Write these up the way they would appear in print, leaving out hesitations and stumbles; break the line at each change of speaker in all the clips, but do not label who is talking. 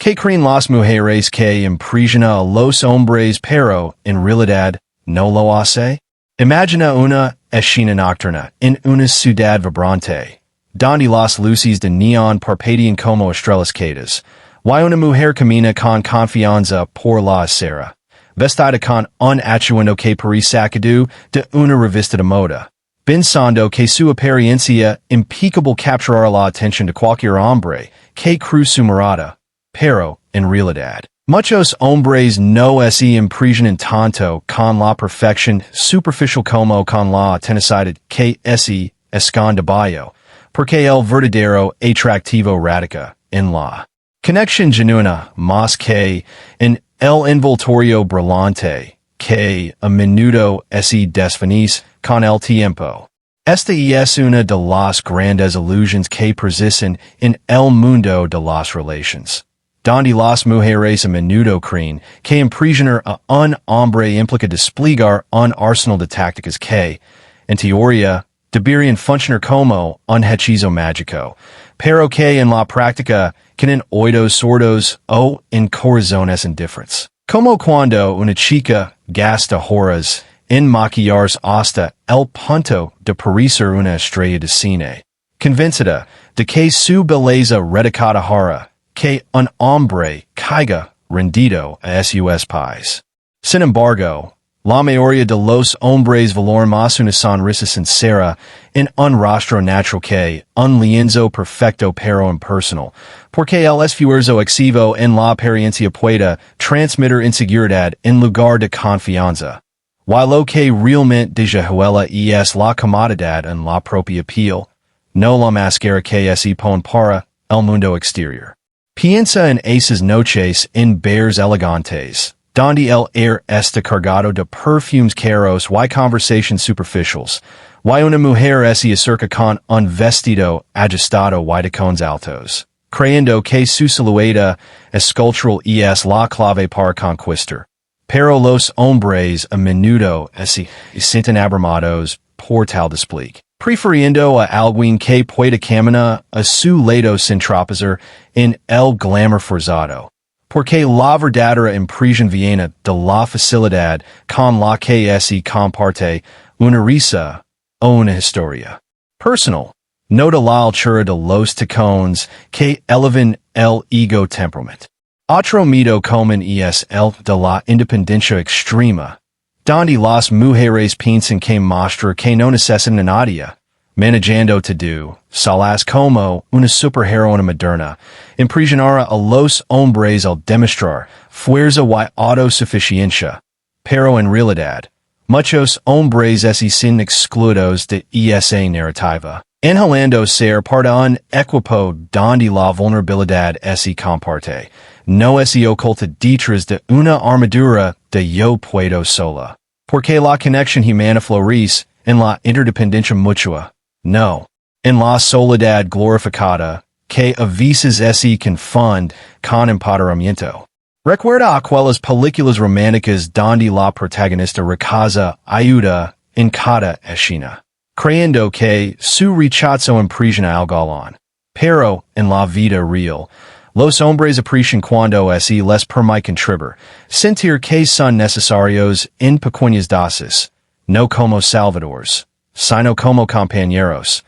Que Creen las mujeres que impresiona a los hombres pero en realidad no lo hace? Imagina una escena nocturna en una ciudad vibrante, donde las luces de neón parpadean como estrellas quedas. Y una mujer camina con confianza por la acera, vestida con un atuendo que parece sacado de una revista de moda, pensando que su apariencia impecable capturará la atención de cualquier hombre que cruce su mirada. Pero, en realidad, muchos hombres no se impresionan tanto con la perfección superficial como con la autenticidad que se esconde bajo, porque el verdadero atractivo radica en la conexión genuina más que en el envoltorio brillante, que a menudo se desvanece con el tiempo. Esta es una de las grandes ilusiones que persisten en el mundo de las relaciones, donde las mujeres a menudo creen que impresionar a un hombre implica desplegar un arsenal de tácticas que, en teoría, deberían funcionar como un hechizo mágico, pero que en la práctica quedan oídos sordos o en corazones indifferentes. Como cuando una chica gasta horas en maquillarse hasta el punto de parecer una estrella de cine, convencida de que su belleza redicada hará que un hombre caiga rendido a sus pies. Sin embargo, la mayoría de los hombres valoran más una sonrisa sincera en un rostro natural que un lienzo perfecto pero impersonal, porque el esfuerzo excesivo en la apariencia puede transmitir inseguridad en lugar de confianza. Y lo que realmente deshuela es la comodidad en la propia piel, no la máscara que se pone para el mundo exterior. Piensa en esas noches en bares elegantes, donde el air está cargado de perfumes caros y conversations superficials, y una mujer se acerca con un vestido ajustado y tacones altos, creyendo que su silueta escultural es la clave para conquistar. Pero los hombres a menudo se sienten abrumados por tal despliegue, prefiriendo a alguien que pueda caminar a su lado sin tropezar en el glamour forzado, porque la verdadera impresión viene de la facilidad con la que se comparte una risa o una historia personal, no de la altura de los tacones que elevan el ego temperamento. Otro mito común es el de la independencia extrema, donde las mujeres piensan que mostrar que no necesitan a nadie, manejando todo, solas como una superheroína moderna, impresionará a los hombres al demostrar fuerza y autosuficiencia, pero en realidad, muchos hombres se sienten excluidos de esa narrativa, inhalando ser parte un equipo donde la vulnerabilidad se comparte, no se oculta detrás de una armadura de yo puedo sola, porque la conexión humana florece en la interdependencia mutua, no en la soledad glorificada, que a veces se confunde con empoderamiento. Recuerda aquellas películas románticas donde la protagonista rechaza ayuda en cada escena, creyendo que su rechazo impresiona al galán. Pero, en la vida real, los hombres aprecian cuando se les permite contribuir, sentir que son necesarios en pequeñas dosis, no como salvadores, sino como compañeros,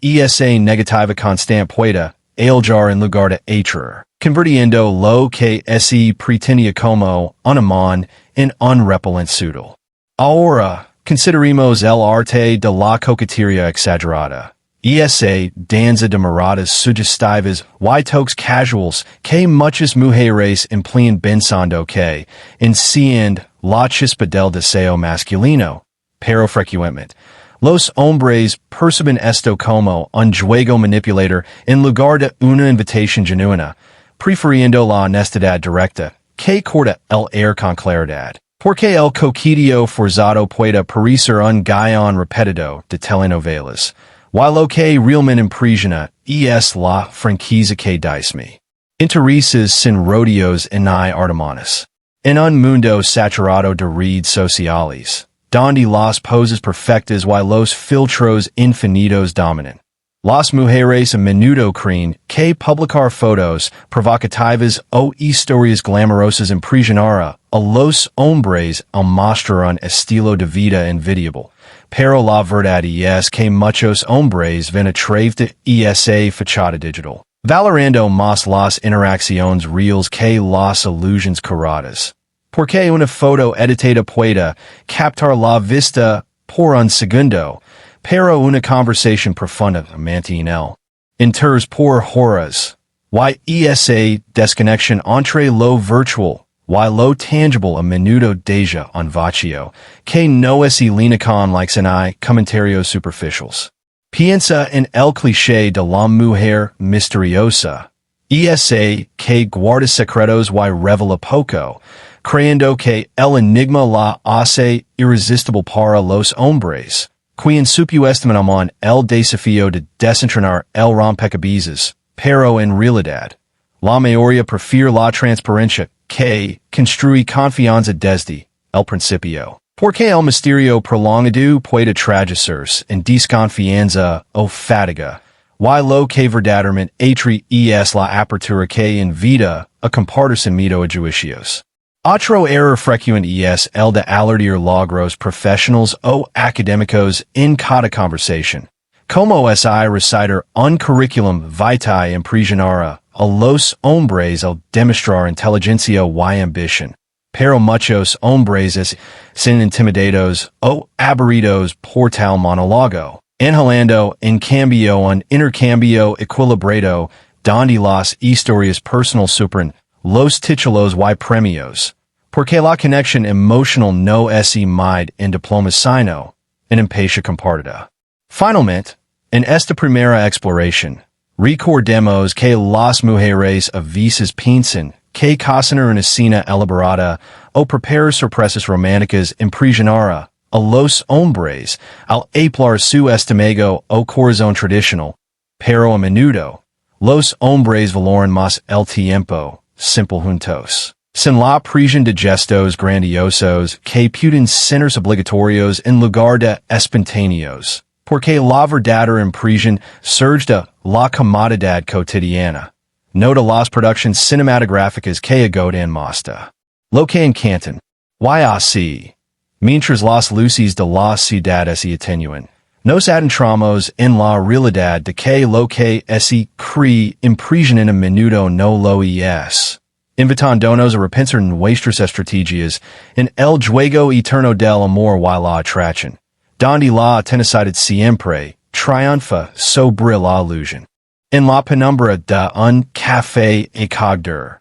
y esa negativa constante puede ayudar en lugar de atraer, convirtiendo lo que se pretendía como un imán en un repelente sutil. Ahora, consideremos el arte de la coquetería exagerada. Esa danza de miradas sugestivas y toques casuals que muchas mujeres emplean pensando que enciende la chispa del deseo masculino, pero frecuentemente los hombres perciben esto como un juego manipulador en lugar de una invitación genuina, prefiriendo la honestidad directa, que corta el air con claridad, porque el coqueteo forzado puede parecer un guión repetido de telenovelas, while lo que realmente impresiona es la franquicia que disme. Intereses sin rodeos ni artimañas. En un mundo saturado de redes sociales, donde las poses perfectas y los filtros infinitos dominan, Las mujeres a menudo creen que publicar fotos provocativas o historias glamourosas impresionar a los hombres al mostrar un estilo de vida envidiable. Pero la verdad es que muchos hombres ven a través de esa fachada digital, valorando más las interacciones reales que las ilusiones curadas. Porque una foto editada puede captar la vista por un segundo, pero una conversación profunda mantiene enters por horas. Esa desconexión entre lo virtual y lo tangible a menudo deja un vacío, que no es línea con likes y comentarios superficiales. Piensa en el cliché de la mujer misteriosa. Esa que guarda secretos y revela poco, creyendo que el enigma la hace irresistible para los hombres, quien subestiman el desafío de desentrañar el rompecabezas, pero en realidad, la mayoría prefiere la transparencia que construye confianza desde el principio. Porque el misterio prolongado puede traducirse en desconfianza o fatiga, y lo que verdaderamente atrae es la apertura que invita a compartirse miedo a juicios. Otro error frecuente es el de alardear logros profesionales o académicos en cada conversación. Como si recitar un curriculum vitae impresionara a los hombres al demostrar inteligencia y ambición. Pero muchos hombres sin intimidados o aburridos por tal monólogo, inhalando en cambio un intercambio equilibrado donde las historias personales superan los títulos y premios, porque la conexión emocional no es mide en diplomas sino en empatia compartida. Finalmente, en esta primera exploración, recordemos que las mujeres a veces piensan que cocinar una cena elaborada o preparar sorpresas románticas impresionará a los hombres al aplar su estómago o corazón tradicional, pero a menudo, los hombres valoran más el tiempo simple juntos. Sin la presión de gestos grandiosos que pueden ser obligatorios en lugar de espontáneos, porque la verdadera impresión surge de la comodidad cotidiana, no de las producciones cinematográficas que agotan mosta. Lo que encantan, y así, mientras las luces de la ciudad se atenúan, nos adentramos en la realidad de que lo que se cree impresionan a menudo no lo es, invitándonos a repensar nuestras estrategias en el juego eterno del amor y la atracción, donde la tenacidad siempre triunfa sobre la ilusión. En la penumbra de un café acogedor,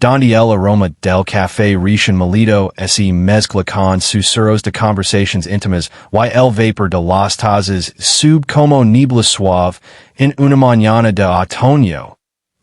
donde el aroma del café recién molido se mezcla con susurros de conversaciones íntimas y el vapor de las tazas sube como niebla suave en una mañana de otoño.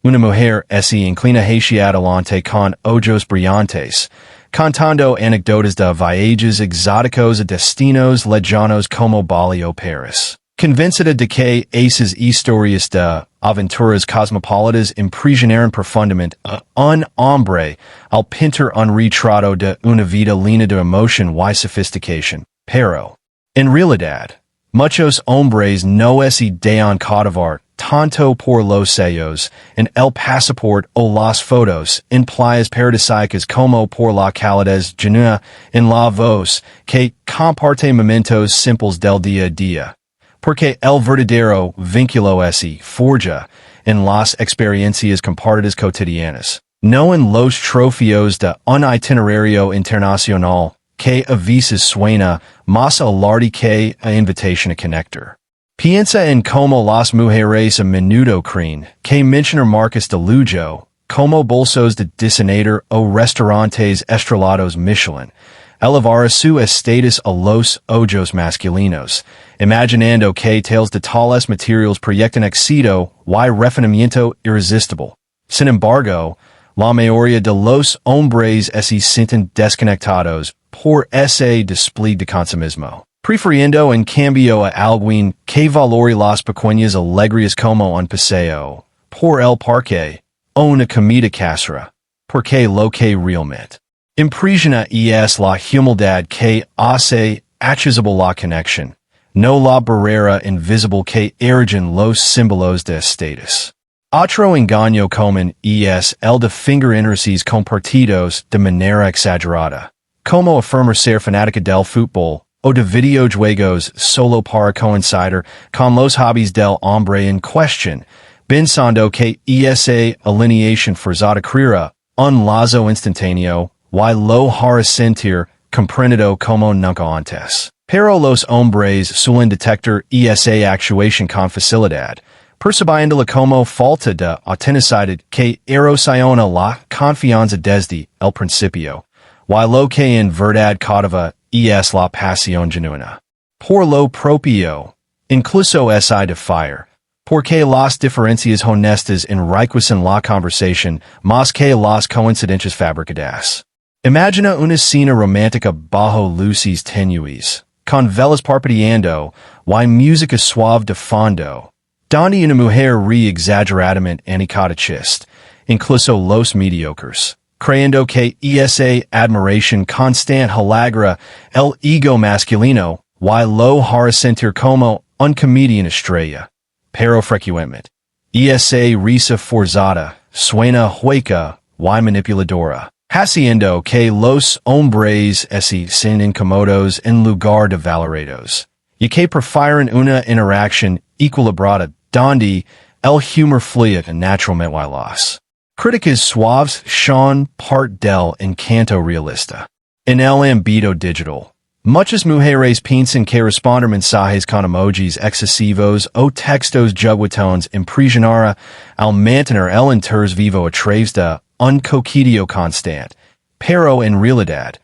Una mujer se inclina hacia adelante con ojos brillantes, contando anécdotas de viajes exóticos a destinos lejanos como Bali o Paris. Convencida de que esas historias de aventuras cosmopolitas impresionaron profundamente a un hombre al pintar un retrato de una vida llena de emoción y sofisticación. Pero, en realidad, muchos hombres no se dejan cautivar tanto por los sellos en el pasaporte o las fotos en playas paradisíacas como por la calidez genuina en la voz que comparte momentos simples del día a día. Porque el verdadero vínculo se forja en las experiencias compartidas cotidianas, no en los trofeos de un itinerario internacional que a veces suena más alarde que a invitación a conectar. Piensa en cómo las mujeres a menudo creen que mencionar marcas de lujo, como bolsos de diseñador o restaurantes estrellados Michelin, elevar su estatus a los ojos masculinos, imaginando que tales de tales materiales proyectan éxito y refinamiento irresistible. Sin embargo, la mayoría de los hombres se sienten desconectados por ese display de consumismo, prefiriendo en cambio a alguien que valore las pequeñas alegrías como un paseo por el parque o una comida casera, porque lo que realmente impresiona es la humildad que hace accesible la conexión, no la barrera invisible que erigen los símbolos de estatus. Otro engaño comen es el de finger indices compartidos de manera exagerada. Como afirmar ser fanática del fútbol, o de videojuegos solo para coincidir con los hobbies del hombre en cuestión, pensando que esa alineación forzada crea un lazo instantáneo, y lo hará sentir comprendido como nunca antes. Pero los hombres suelen detectar esa actuación con facilidad, percibiéndola como falta de autenticidad que erosiona la confianza desde el principio, y lo que en verdad cautiva es la pasión genuina. Por lo propio, incluso esa de fire, porque las diferencias honestas enriquecen la conversación más que las coincidencias fabricadas. Imagina una escena romántica bajo luces tenues, con velas parpadeando, y música suave de fondo, donde una mujer ríe exageradamente anicada chiste, incluso los mediocres, creyendo que esa admiración constante halagra el ego masculino, y lo hará sentir como un comedian estrella. Pero frecuentemente, esa risa forzada suena hueca y manipuladora, haciendo que los hombres se sientan incómodos en lugar de valorados, y que prefieren una interacción equilibrada donde el humor fluye naturalmente y las críticas suaves son parte del encanto realista. En el ámbito digital, muchas mujeres piensan que responder mensajes con emojis excesivos o textos juguetones impresionará al mantener el interés vivo a través de un coqueteo constante, pero en realidad,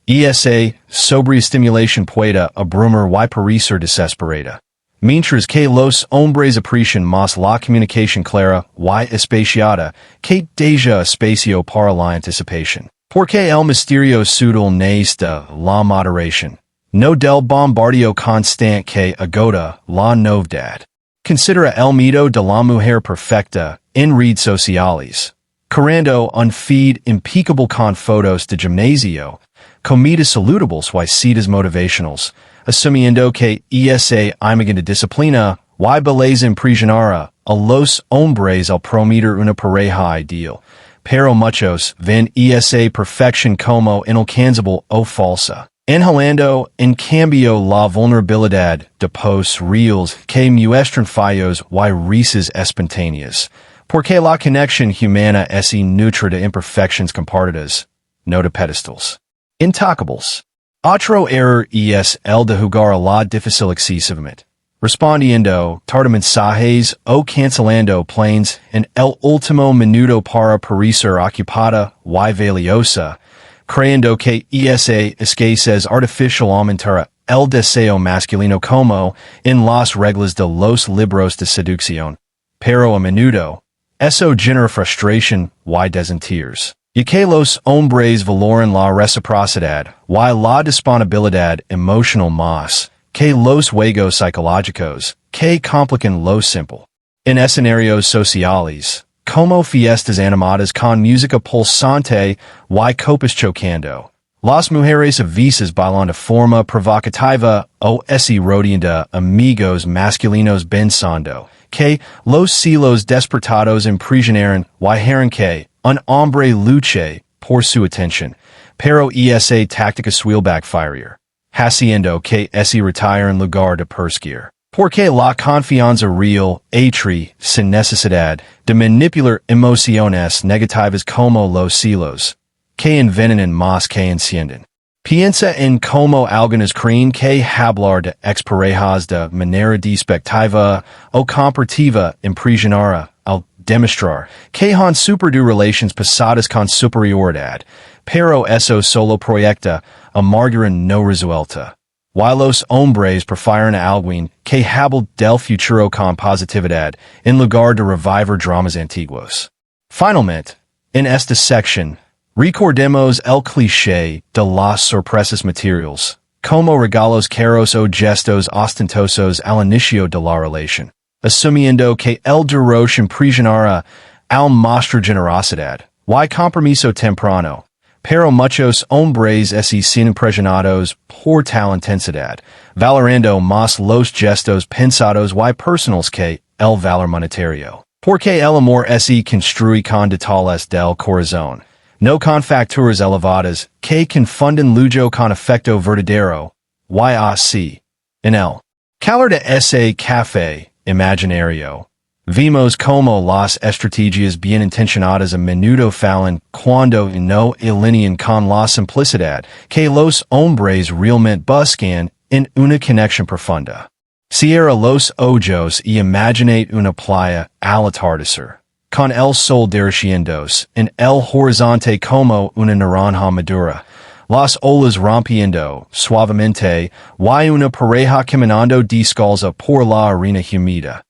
esa sobreestimulación puede abrumar y parecer desesperada. Mientras que los hombres aprecian más la comunicación clara y espaciada que deja espacio para la anticipación. Porque el misterio sutil nace de la moderación, no del bombardeo constante que agota la novedad. Considera el mito de la mujer perfecta en redes sociales, creando un feed impeccable con fotos de gimnasio, comidas saludables y citas motivationals, asumiendo que esa imagen de disciplina y belleza impresionará a los hombres al prometer una pareja ideal, pero muchos ven esa perfección como inalcanzable o falsa, inhalando en cambio la vulnerabilidad de posts reels que muestran fallos y risas espontáneas, porque la conexión humana es nutre de imperfecciones compartidas, no de pedestals intocables. Otro error es el de jugar a la difícil excesivamente, respondiendo tarde mensajes o cancelando planes en el último minuto para parecer ocupada y valiosa, creyendo que esa escasez artificial aumentará el deseo masculino como en las reglas de los libros de seducción, pero a menudo, eso genera frustración y desinteres. Y que los hombres valoran la reciprocidad y la disponibilidad emocional más que los juegos psicológicos que complican lo simple. En escenarios sociales, como fiestas animadas con música pulsante y copas chocando, las mujeres a veces bailan de forma provocativa o se rodean de amigos masculinos pensando que los celos despertados impresionaron y harán que un hombre luche por su atención, pero esa táctica suele backfirear, haciendo que se retire en lugar de perseguir. Porque la confianza real atri sin necesidad de manipular emociones negativas como los celos, que envenenan más que encienden. Piensa en cómo algunas creen que hablar de exparejas de manera despectiva o comparativa impresionará al demostrar que han superado relaciones pasadas con superioridad, pero eso solo proyecta amargura no resuelta. Y los hombres prefieren a alguien que hable del futuro con positividad en lugar de revivir dramas antiguos. Finalmente, en esta sección, recordemos el cliché de las sorpresas materiales, como regalos caros o gestos ostentosos al inicio de la relación, asumiendo que el derroche impresionará al mostrar generosidad y compromiso temprano, pero muchos hombres sin impresionados por tal intensidad, valorando más los gestos pensados y personals que el valor monetario. Porque el amor se construye con detalles del corazón, no con facturas elevadas que confunden lujo con efecto verdadero, y así. En el calor de ese café imaginario, vimos como las estrategias bien intencionadas a menudo fallan cuando no alinean con la simplicidad que los hombres realmente buscan en una conexión profunda. Cierra los ojos y imaginate una playa al atardecer, con el sol derritiéndose en el horizonte como una naranja madura, las olas rompiendo suavemente y una pareja caminando descalza por la arena humida.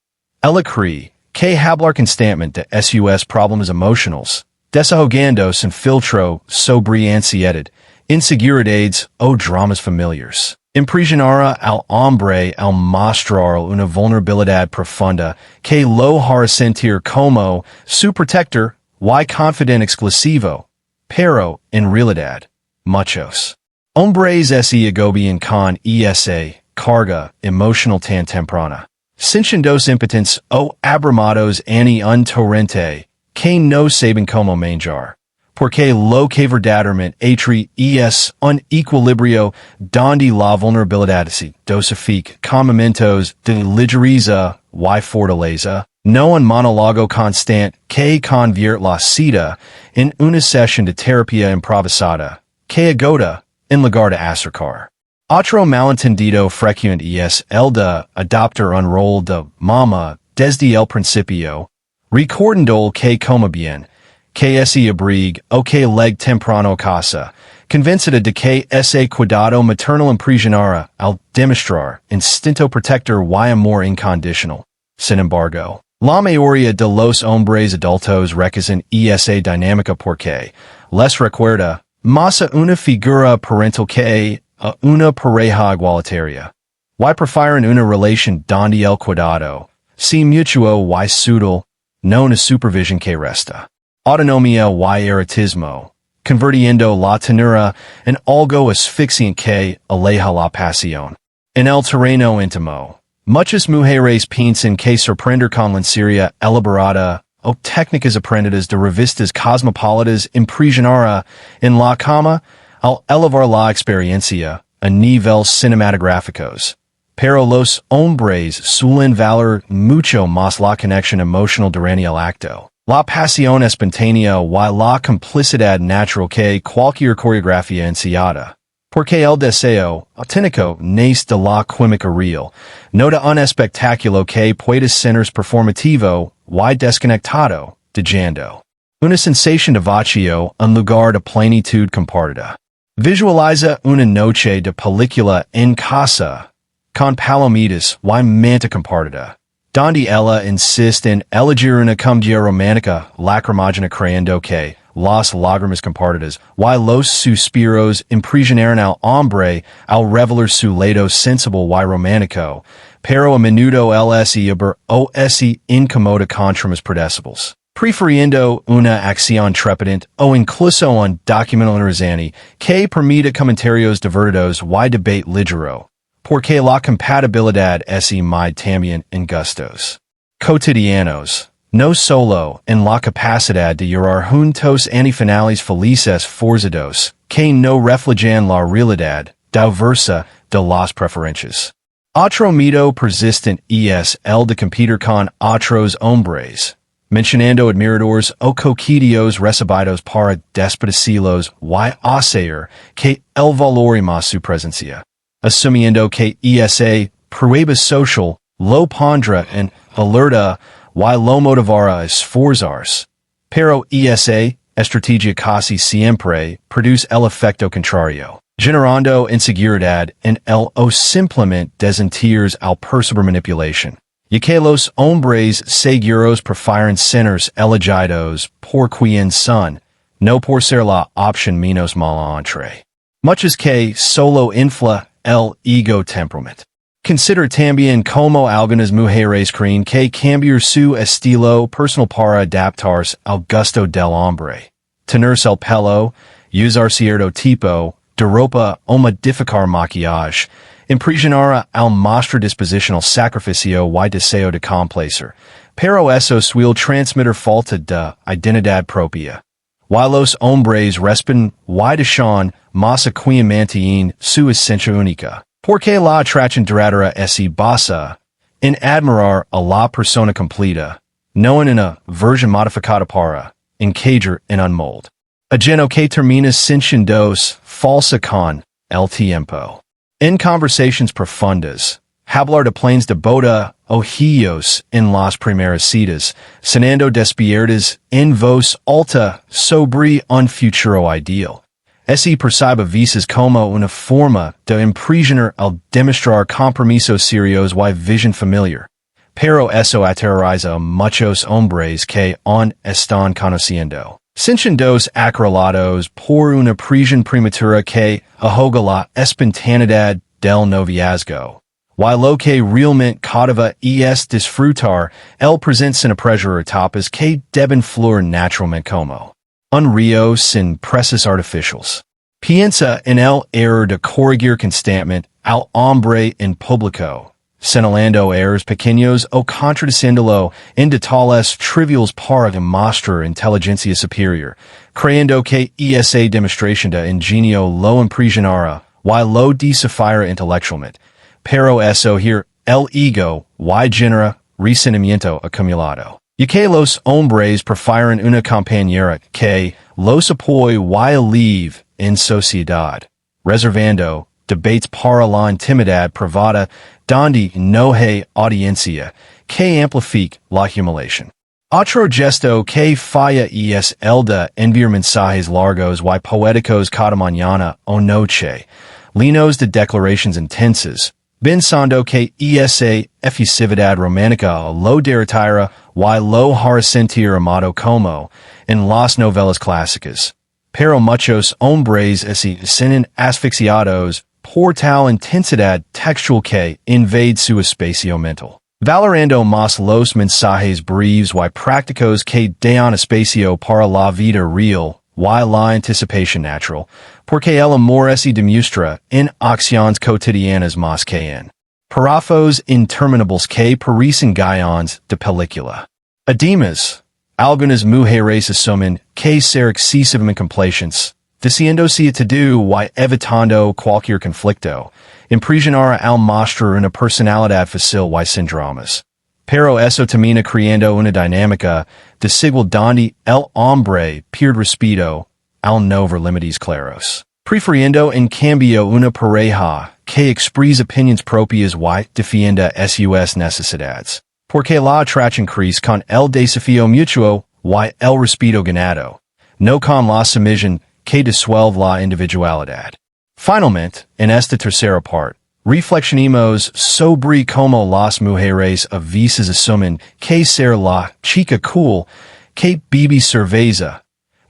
Ella cree que hablar constantemente de sus problemas emocionales, desahogando sin filtro sobre ansiedad, inseguridades o dramas familiares. Impresionará al hombre al mostrar una vulnerabilidad profunda que lo hará sentir como su protector y confidente exclusivo, pero en realidad, muchos hombres se agobian con esa carga emocional tan temprana, sintiéndose impotentes o abrumados ante un torrente que no saben cómo manejar. Porque lo que verdaderamente es un equilibrio donde la vulnerabilidad se dosifica con momentos de ligereza y fortaleza, no un monólogo constante que convierte la cita en una sesión de terapia improvisada, que agota en lugar de acercar. Otro malentendido frecuente es el de adoptar un rol de mama desde el principio, recordando que come bien, que ese abrigue o que leg temprano casa, convencida de que ese cuidado maternal impresionará al demostrar instinto protector y amor incondicional. Sin embargo, la mayoría de los hombres adultos rechazan esa dinámica porque les recuerda más a una figura parental que a una pareja igualitaria. Y prefieren una relación donde el cuidado, si mutuo y sutil, no una supervision que resta. Autonomía y erotismo, convirtiendo la ternura en algo asfixiante que aleja la pasión. En el terreno íntimo, muchas mujeres piensan que sorprender con lencería elaborada o técnicas aprendidas de revistas cosmopolitas impresionará en la cama al elevar la experiencia a niveles cinematográficos. Pero los hombres suelen valorar mucho más la conexión emocional durante el acto, la pasión espontánea y la complicidad natural que cualquier coreografía ensayada. Porque el deseo auténtico nace de la química real, no de un espectáculo que puede ser performativo y desconectado, dejando una sensación de vacío en lugar de plenitud compartida. Visualiza una noche de película en casa, con palomitas y manta compartida, donde ella insiste en elegir una comedia romántica lacrimógena creyendo que las lágrimas compartidas y los suspiros impresionaron al hombre al revelar su lado sensible y romántico, pero a menudo el se o se incomoda contra mis predecibles, prefiriendo una acción trepidante o incluso un documental interesante que permita comentarios divertidos y debate ligero, porque la compatibilidad es muy también en gustos cotidianos, no solo en la capacidad de llorar juntos ante finales felices forzados, que no reflejan la realidad diversa de las preferencias. Otro mito persistente es el de competir con otros hombres, mencionando admiradores o coqueteos recibidos para despedirlos y hacer que el valore más su presencia, asumiendo que esa prueba social lo pondrá en alerta y lo motivará a esforzarse. Pero esa estrategia casi siempre produce el efecto contrario, generando inseguridad en el o simplemente desentirse al percibir manipulación. Y que los hombres seguros prefieren ser elegidos por quien son, no por ser la opción menos mala entre muchos que solo infla el ego temperamento. Consider también como algunas mujeres creen que cambiar su estilo personal para adaptarse al gusto del hombre, tenerse el pelo, usar cierto tipo de ropa o modificar maquillaje, impresionar al mostrar disposición al sacrificio y deseo de complacer, pero eso suele transmitir falta de identidad propia. Y los hombres respen y dejan más acuiamente su esencia única, porque la atracción duradera es basa en admirar a la persona completa, no en una versión modificada para encajar en un molde. Ageno que termina siendo falsa con el tiempo. En conversations profundas, hablar de planes de boda ojillos en las primeras citas, cenando despiertas en voz alta sobre un futuro ideal. Ese percibe visas como una forma de impresionar al demostrar compromisos serios y vision familiar. Pero eso aterroriza a muchos hombres que aún están conociendo. Sintiéndose acorralados por una presión prematura que ahoga la espontaneidad del noviazgo. Y lo que realmente cautiva es disfrutar el presente sin apresurar etapas que deben fluir naturalmente como un río sin presas artificiales. Piensa en el error de corregir constantemente al hombre en público, señalando errores pequeños o contradiciéndolo en detalles triviales para demostrar inteligencia superior, creyendo que esa demostración de ingenio lo impresionará y lo desafiará intelectualmente. Pero eso here el ego y genera resentimiento acumulado. Y que los hombres prefieren una compañera que los apoye y alive en sociedad, reservando debates para la intimidad privada donde no hay audiencia que amplifique la humiliación. Otro gesto que falla es el de enviar mensajes largos y poéticos cada mañana o noche, llenos de declaraciones intensas, pensando que esa efusividad romántica lo derritirá y lo hará sentir amado como en las novelas clásicas. Pero muchos hombres se sienten asfixiados por tal intensidad textual que invade su espacio mental. Valorando más los mensajes breves y prácticos que dan espacio para la vida real y la anticipación natural, porque el amor se demuestra en acciones cotidianas más que en párrafos interminables que parecen guiones de película. Además, algunas mujeres asumen que ser excesivamente complacientes, diciéndose todo y evitando cualquier conflicto, impresionar al mostrar una personalidad fácil y sin dramas. Pero eso termina creando una dinámica desigual donde el hombre pierde respeto al no ver límites claros, prefiriendo en cambio una pareja que expresa opiniones propias y defienda sus necesidades. Porque la atracción crece con el desafío mutuo y el respeto ganado, no con la sumisión que disuelve la individualidad. Finalmente, en esta tercera parte, reflexionemos sobre cómo las mujeres a veces asumen que ser la chica cool, que bebe cerveza,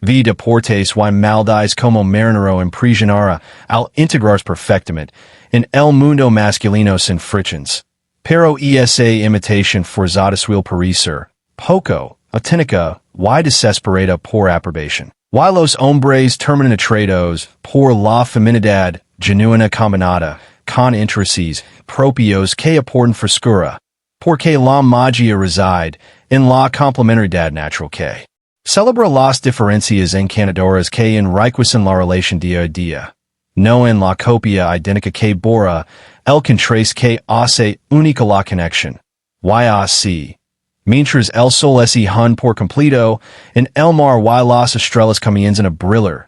ve deportes y maldades como marinero impresionará al integrarse perfectamente en el mundo masculino sin fricciones. Pero esa imitación forzada suele parecer poco auténtica y desesperada por aprobación. Y los hombres terminan atraídos por la feminidad genuina combinada con intereses propios que aportan frescura, porque la magia reside en la complementariedad natural que celebra las diferencias encantadoras que enriquecen la relación día a día, no en la copia idéntica que borra el contraste que hace única la conexión. Y así, mientras el sol se hun por completo, en el mar y las estrellas comienzan a brillar,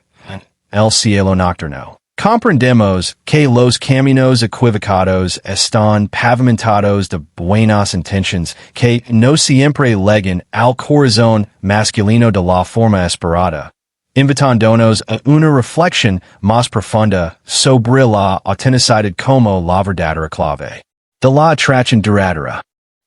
el cielo nocturno. Comprendemos que los caminos equivocados están pavimentados de buenas intenciones que no siempre llegan al corazón masculino de la forma esperada, invitándonos a una reflexión más profunda sobre la autenticidad como la verdadera clave de la atracción duradera.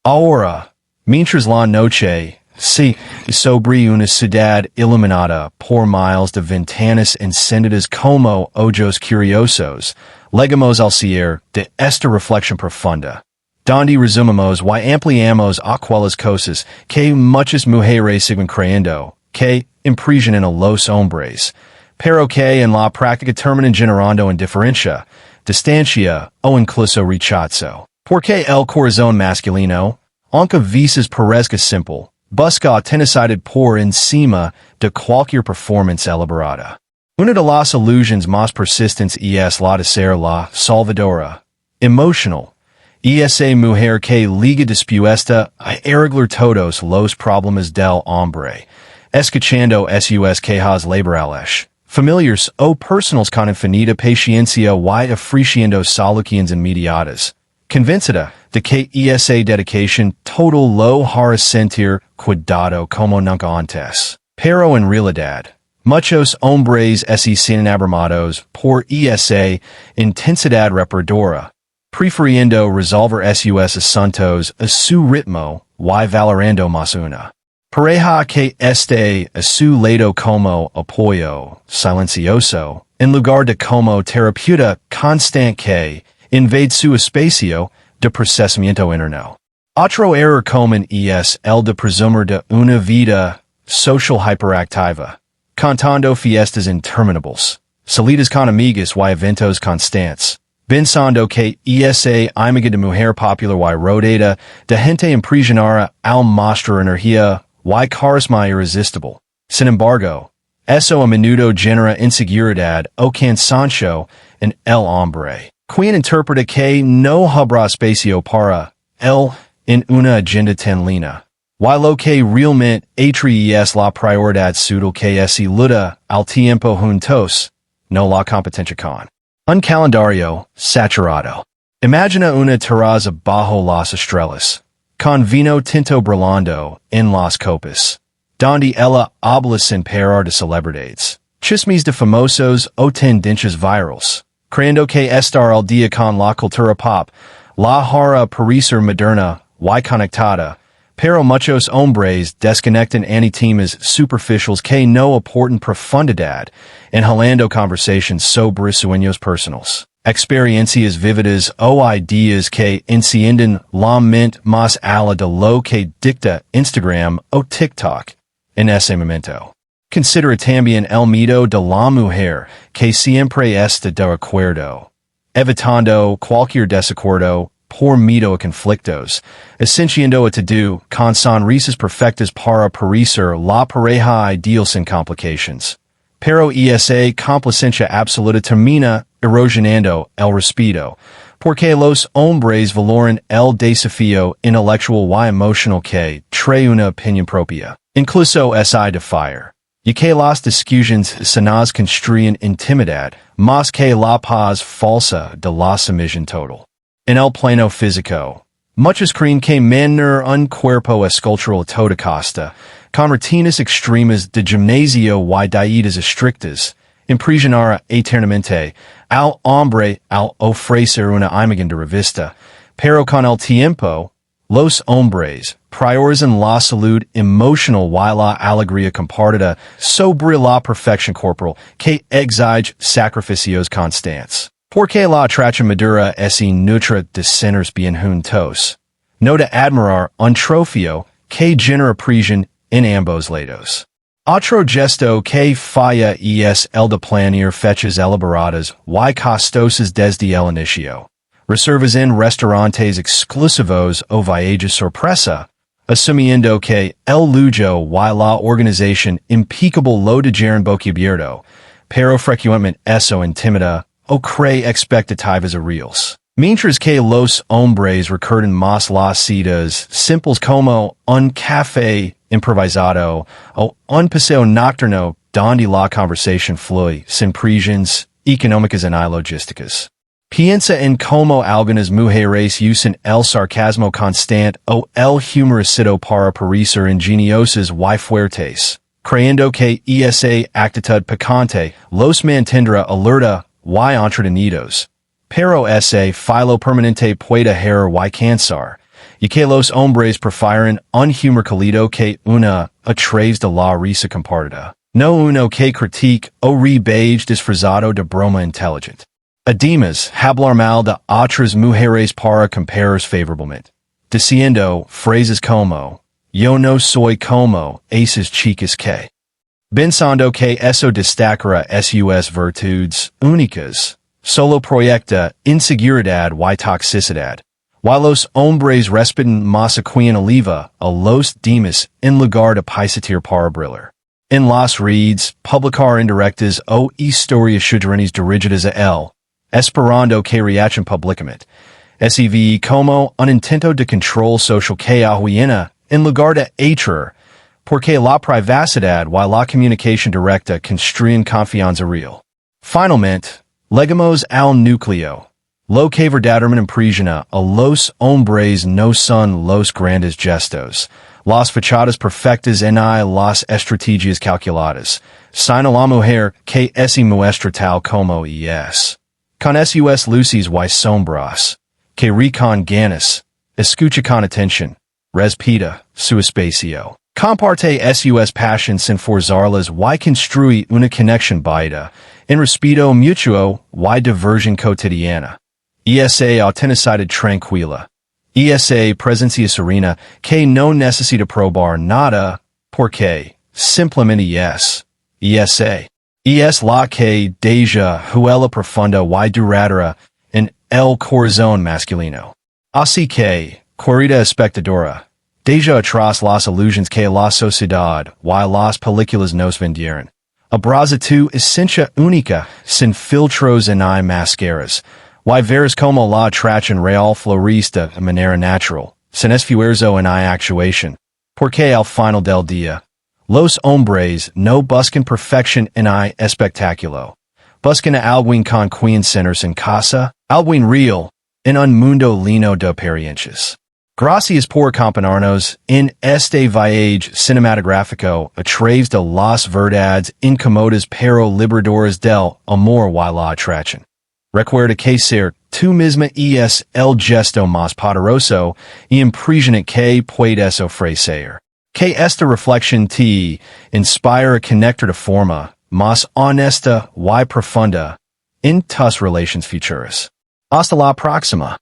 Ahora, mientras la noche se sobre una ciudad iluminada por miles de ventanas encendidas como ojos curiosos, legamos al cierre de esta reflexión profunda, donde resumimos y ampliamos aquellas cosas que muchas mujeres siguen creyendo que impresionan a los hombres, pero que en la práctica terminan generando indiferencia, distancia o incluso rechazo. Porque el corazón masculino, aunque veces parezca simple, busca tenacidad por encima de cualquier performance elaborada. Una de las illusions más persistentes es la de ser la salvadora emotional. Esa mujer que liga dispuesta a arreglar todos los problemas del hombre, escuchando sus quejas laborales, familiares o personals con infinita paciencia y ofreciendo soluciones inmediatas, convencida de que esa dedicación total lo hará sentir cuidado como nunca antes. Pero en realidad, muchos hombres están abramados por esa intensidad reparadora, prefiriendo resolver sus asuntos a su ritmo y valorando más una pareja que esté a su lado como apoyo silencioso, en lugar de como terapeuta constante que invade su espacio de procesamiento interno. Otro error común es el de presumir de una vida social hyperactiva, contando fiestas interminables, salidas con amigas y eventos constantes, pensando que esa imagen de mujer popular y rodeada de gente impresionada al mostrar energía y carisma irresistible. Sin embargo, eso a menudo genera inseguridad o cansancio en el hombre. Creen interpreta que no habrá espacio para él en una agenda tan lina. Y lo que realmente atrae es la prioridad sutil que se luta al tiempo juntos, no la competencia con un calendario saturado. Imagina una terraza bajo las estrellas, con vino tinto brillando en las copas, donde ella habla sin parar de celebridades, chismes de famosos o tendencias virales, creyendo que estar al día con la cultura pop, la hará parecer moderna y conectada, pero muchos hombres desconectan temas superficiales que no aportan profundidad, inhalando conversations sobre sueños personales, experiencias vividas o ideas que encienden la mente más allá de lo que dicta Instagram o TikTok en ese momento. Considera también el mito de la mujer que siempre está de acuerdo, evitando cualquier desacuerdo por miedo a conflictos, esenciando a todo con sonrisas perfectas para parecer la pareja ideal sin complications. Pero esa complacencia absoluta termina erosionando el respeto, porque los hombres valoran el desafío intelectual y emocional que trae una opinión propia, incluso esa de fire, y que las discusiones sanas construyen intimidad, más que la paz falsa de la sumisión total. En el plano físico, muchos creen que mantener un cuerpo escultural a toda costa, con rutinas extremas de gimnasio y dietas estrictas, impresionará eternamente al hombre al ofrecer una imagen de revista, pero con el tiempo, los hombres priorizan la salud emocional y la alegría compartida sobre la perfección corporal que exige sacrificios constantes. Porque la tracha madura es nutra de cenas bien juntos, no de admirar un trofeo que genera presión en ambos lados. Otro gesto que falla es el de planear fechas elaboradas y costosas desde el inicio, reservas en restaurantes exclusivos o viajes sorpresa, asumiendo que el lujo y la organización impecable lo dejaron boquiabierto, pero frecuentemente eso intimida o cree expectativas irreales. Mientras que los hombres recuerdan más las citas simples como un café improvisado o un paseo nocturno donde la conversación fluye sin presiones económicas ni logísticas. Piensa en cómo algunas mujeres usan el sarcasmo constante o el humor ácido para parecer ingeniosas y fuertes, creyendo que esa actitud picante los mantendrá alerta y entretenidos, pero ese filo permanente puede herir y cansar, y que los hombres prefieren un humor cálido que una a través de la risa compartida, no uno que critique o rebage disfrazado de broma inteligente. Además, hablar mal de otras mujeres para compares favorablemente, diciendo frases como, yo no soy como esas chicas que. Pensando que eso destacará sus virtudes únicas. Solo proyecta inseguridad y toxicidad. Y los hombres respetan más a quien oliva a los demás en lugar de pisotear para brillar. En las redes, publicar indirectas o historias chudrinas dirigidas a él, esperando que reachen públicamente. SEV como un intento de control social que ahuina en lugar de atrar, porque la privacidad y la comunicación directa construyen confianza real. Finalmente, llegamos al núcleo. Lo que verdaderamente impresiona a los hombres no son los grandes gestos, las fachadas perfectas ni las estrategias calculadas, sino la mujer que se muestra tal como es. Con sus luces y sombras, que ri con ganas, escucha con atención, respeta su espacio. Comparte sus passions sin forzarlas y construye una conexión baida, en respeto mutuo y diversión cotidiana. ESA autenticidad tranquila. ESA presencia serena que no necesita probar nada, porque simplemente es. ESA. Es la que deja huella profunda y duradera en el corazón masculino. Así que, querida espectadora, deja atrás las ilusiones que la sociedad y las películas nos vendieron. Abraza tu esencia única, sin filtros ni máscaras. Y verás como la atracción real florista de manera natural, sin esfuerzo ni actuación. Porque al final del día, los hombres no buscan perfección ni espectáculo. Buscan alguien con quien centers en casa, alguien real, en un mundo lleno de apariencias. Gracias por acompañarnos en este viaje cinematográfico a través de las verdades incómodas pero liberadoras del amor y la atracción. Recuerda que ser tú misma es el gesto más poderoso y impresionante que puedes ofrecer. Que esta reflexión te inspire a conectar de forma más honesta y profunda en tus relaciones futuras. Hasta la próxima.